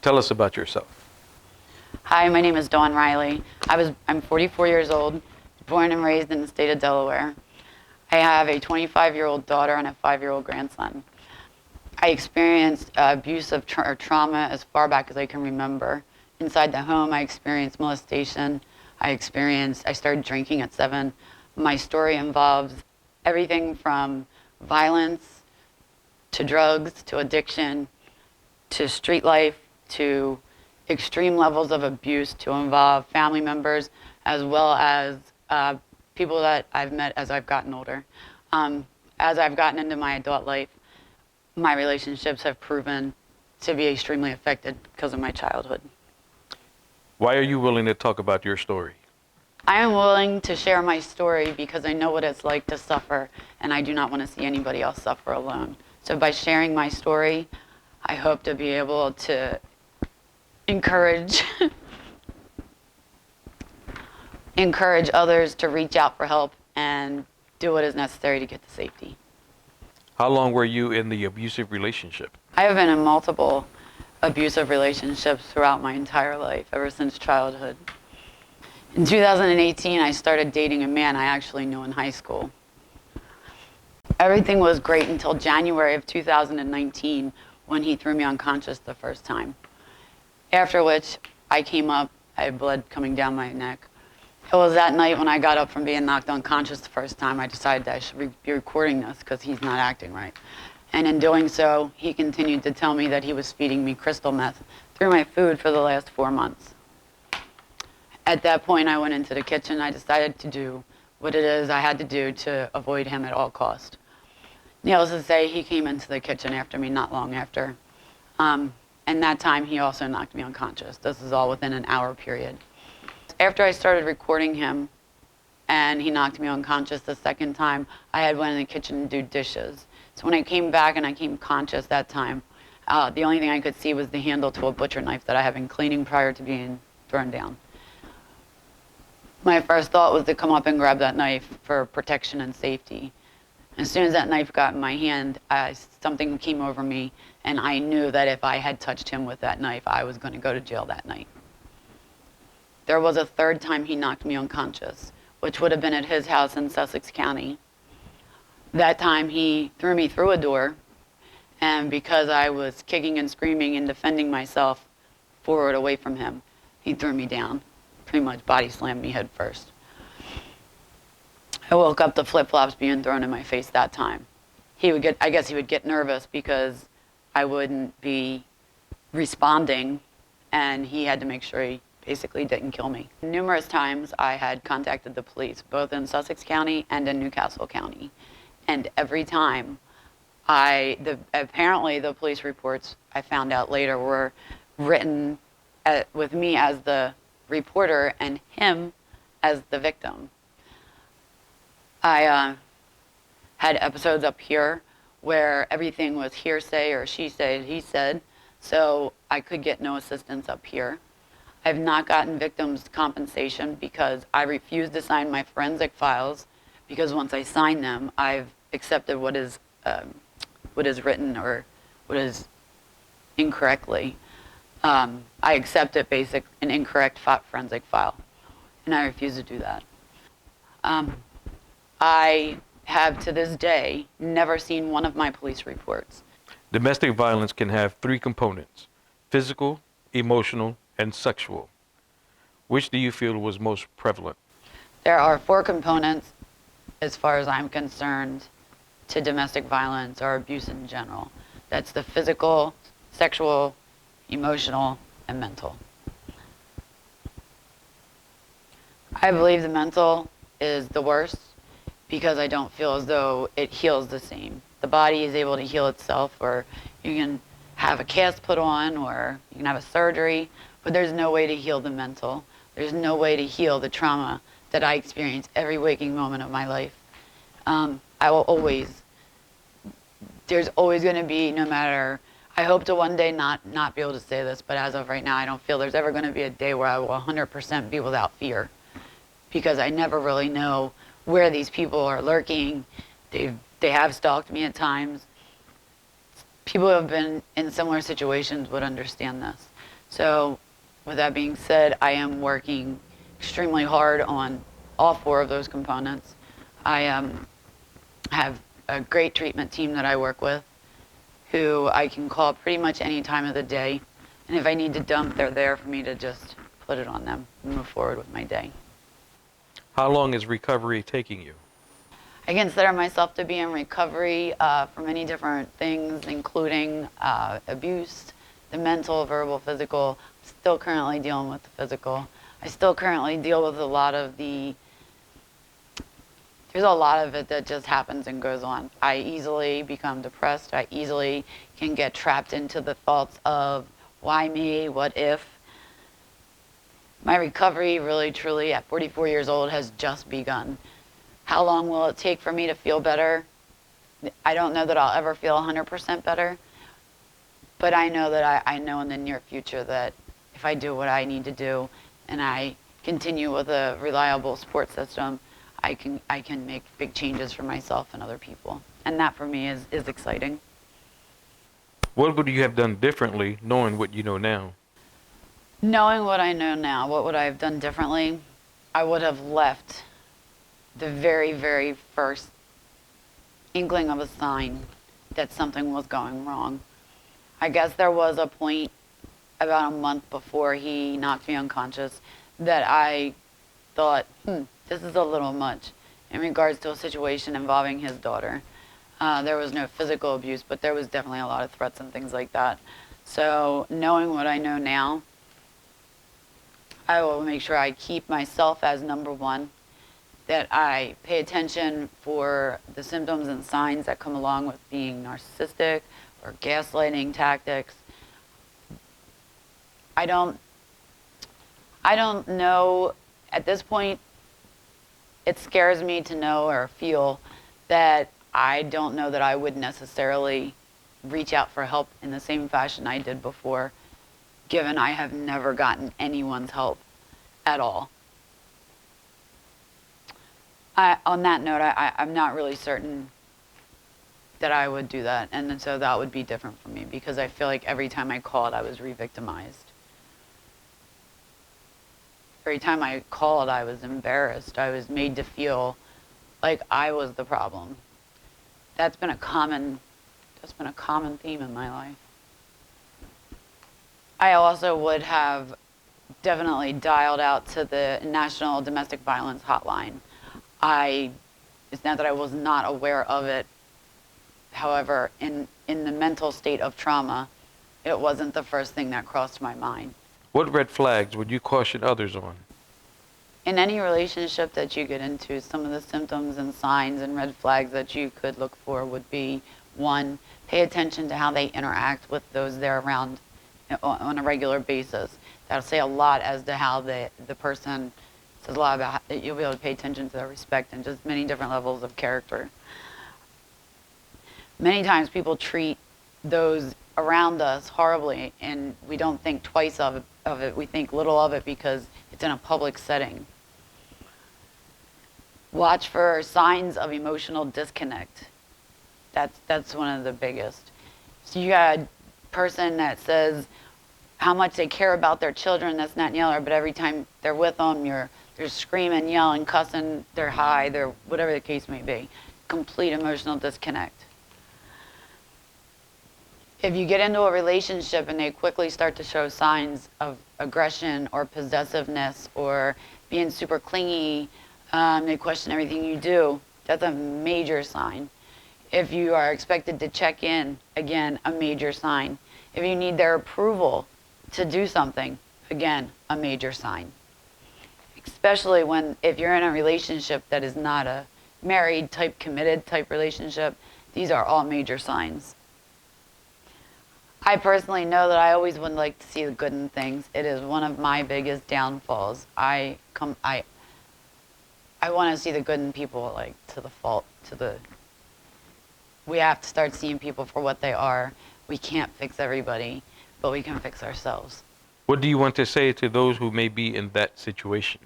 Tell us about yourself. Hi, my name is Dawn Reilly. I'm 44 years old, born and raised in the state of Delaware. I have a 25-year-old daughter and a 5-year-old grandson. I experienced abusive trauma as far back as I can remember. Inside the home, I experienced molestation. I started drinking at 7. My story involves everything from violence to drugs to addiction to street life to extreme levels of abuse to involve family members as well as people that I've met as I've gotten older. As I've gotten into my adult life, my relationships have proven to be extremely affected because of my childhood. Why are you willing to talk about your story? I am willing to share my story because I know what it's like to suffer, and I do not want to see anybody else suffer alone. So by sharing my story, I hope to be able to encourage others to reach out for help and do what is necessary to get to safety. How long were you in the abusive relationship? I have been in multiple abusive relationships throughout my entire life, ever since childhood. In 2018, I started dating a man I actually knew in high school. Everything was great until January of 2019 when he threw me unconscious the first time. After which, I came up, I had blood coming down my neck. It was that night when I got up from being knocked unconscious the first time, I decided that I should be recording this because he's not acting right. And in doing so, he continued to tell me that he was feeding me crystal meth through my food for the last 4 months. At that point, I went into the kitchen. I decided to do what it is I had to do to avoid him at all costs. Needless to say, he came into the kitchen after me not long after. And that time, he also knocked me unconscious. This is all within an hour period. After I started recording him and he knocked me unconscious the second time, I had went in the kitchen to do dishes. So when I came back and I came conscious that time, the only thing I could see was the handle to a butcher knife that I had been cleaning prior to being thrown down. My first thought was to come up and grab that knife for protection and safety. As soon as that knife got in my hand, something came over me, and I knew that if I had touched him with that knife, I was going to go to jail that night. There was a third time he knocked me unconscious, which would have been at his house in Sussex County. That time he threw me through a door, and because I was kicking and screaming and defending myself forward away from him, he threw me down, pretty much body slammed me head first. I woke up to flip-flops being thrown in my face that time. I guess he would get nervous because I wouldn't be responding, and he had to make sure he basically didn't kill me. Numerous times I had contacted the police, both in Sussex County and in Newcastle County. And every time, apparently the police reports I found out later were written with me as the reporter and him as the victim. I had episodes up here where everything was hearsay or she said, he said, so I could get no assistance up here. I've not gotten victims' compensation because I refused to sign my forensic files because once I sign them, I've accepted what is written or what is incorrectly. I accepted an incorrect forensic file, and I refuse to do that. I have to this day never seen one of my police reports. Domestic violence can have 3 components: physical, emotional, and sexual. Which do you feel was most prevalent? There are 4 components, as far as I'm concerned, to domestic violence or abuse in general. That's the physical, sexual, emotional, and mental. I believe the mental is the worst because I don't feel as though it heals the same. The body is able to heal itself, or you can have a cast put on, or you can have a surgery, but there's no way to heal the mental. There's no way to heal the trauma that I experience every waking moment of my life. There's always going to be, no matter, I hope to one day not be able to say this, but as of right now, I don't feel there's ever going to be a day where I will 100% be without fear, because I never really know where these people are lurking. They have stalked me at times. People who have been in similar situations would understand this. So with that being said, I am working extremely hard on all four of those components. I have a great treatment team that I work with who I can call pretty much any time of the day. And if I need to dump, they're there for me to just put it on them and move forward with my day. How long is recovery taking you? I consider myself to be in recovery for many different things, including abuse, the mental, verbal, physical. I'm still currently dealing with the physical. I still currently deal with a lot of there's a lot of it that just happens and goes on. I easily become depressed. I easily can get trapped into the thoughts of why me, what if. My recovery really, truly, at 44 years old, has just begun. How long will it take for me to feel better? I don't know that I'll ever feel 100% better, but I know that I know in the near future that if I do what I need to do and I continue with a reliable support system, I can make big changes for myself and other people. And that for me is exciting. What would you have done differently knowing what you know now? Knowing what I know now, what would I have done differently? I would have left the very, very first inkling of a sign that something was going wrong. I guess there was a point about a month before he knocked me unconscious that I thought, this is a little much in regards to a situation involving his daughter. There was no physical abuse, but there was definitely a lot of threats and things like that. So knowing what I know now, I will make sure I keep myself as number one, that I pay attention for the symptoms and signs that come along with being narcissistic or gaslighting tactics. I don't know, at this point, it scares me to know or feel that I don't know that I would necessarily reach out for help in the same fashion I did before, given I have never gotten anyone's help at all. On that note, I'm not really certain that I would do that, and so that would be different for me because I feel like every time I called, I was re-victimized. Every time I called, I was embarrassed. I was made to feel like I was the problem. That's been a common theme in my life. I also would have definitely dialed out to the National Domestic Violence Hotline. It's not that I was not aware of it. However, in the mental state of trauma, it wasn't the first thing that crossed my mind. What red flags would you caution others on? In any relationship that you get into, some of the symptoms and signs and red flags that you could look for would be, one, pay attention to how they interact with those they're around on a regular basis. That'll say a lot as to how the person, says a lot about how you'll be able to pay attention to their respect and just many different levels of character. Many times people treat those around us horribly, and we don't think twice of it. We think little of it because it's in a public setting. Watch for signs of emotional disconnect. That's one of the biggest. So you got a person that says how much they care about their children, that's not the other, but every time they're with them, they're screaming, yelling, cussing, they're high, they're whatever the case may be. Complete emotional disconnect. If you get into a relationship and they quickly start to show signs of aggression or possessiveness or being super clingy, they question everything you do, that's a major sign. If you are expected to check in, again, a major sign. If you need their approval to do something, again, a major sign. Especially if you're in a relationship that is not a married type, committed type relationship, these are all major signs. I personally know that I always would like to see the good in things. It is one of my biggest downfalls. I want to see the good in people, like to the fault, we have to start seeing people for what they are. We can't fix everybody, but we can fix ourselves. What do you want to say to those who may be in that situation?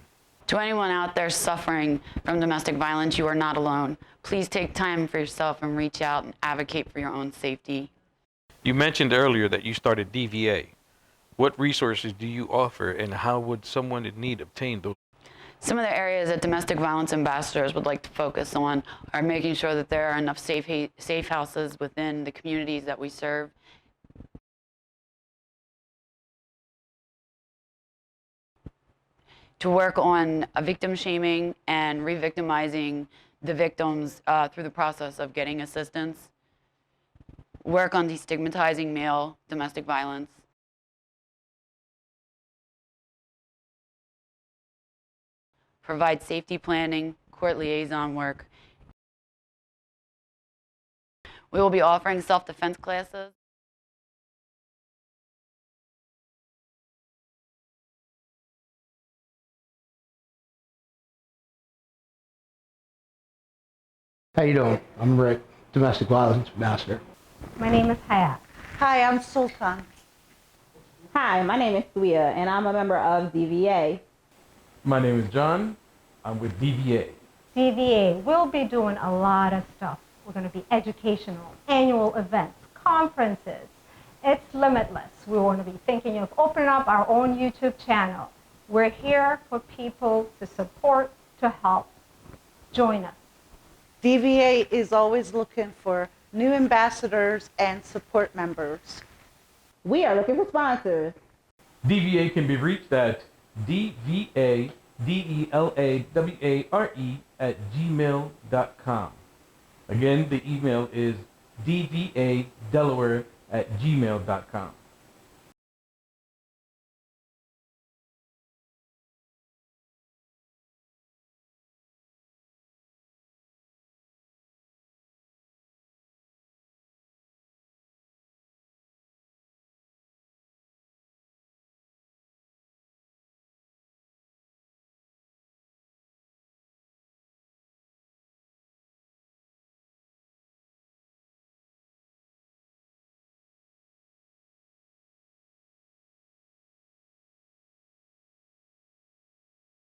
To anyone out there suffering from domestic violence, you are not alone. Please take time for yourself and reach out and advocate for your own safety. You mentioned earlier that you started DVA. What resources do you offer, and how would someone in need obtain those? Some of the areas that domestic violence ambassadors would like to focus on are making sure that there are enough safe houses within the communities that we serve, to work on victim shaming and re-victimizing the victims through the process of getting assistance, work on destigmatizing male domestic violence, provide safety planning, court liaison work. We will be offering self-defense classes. How you doing? I'm Rick, Domestic Violence Ambassador. My name is Hayat. Hi, I'm Sultan. Hi, my name is Thuia, and I'm a member of DVA. My name is John. I'm with DVA. DVA will be doing a lot of stuff. We're going to be educational, annual events, conferences. It's limitless. We want to be thinking of opening up our own YouTube channel. We're here for people to support, to help. Join us. DVA is always looking for new ambassadors and support members. We are looking for sponsors. DVA can be reached at dvadelaWare@gmail.com. Again, the email is dvadelaware@gmail.com.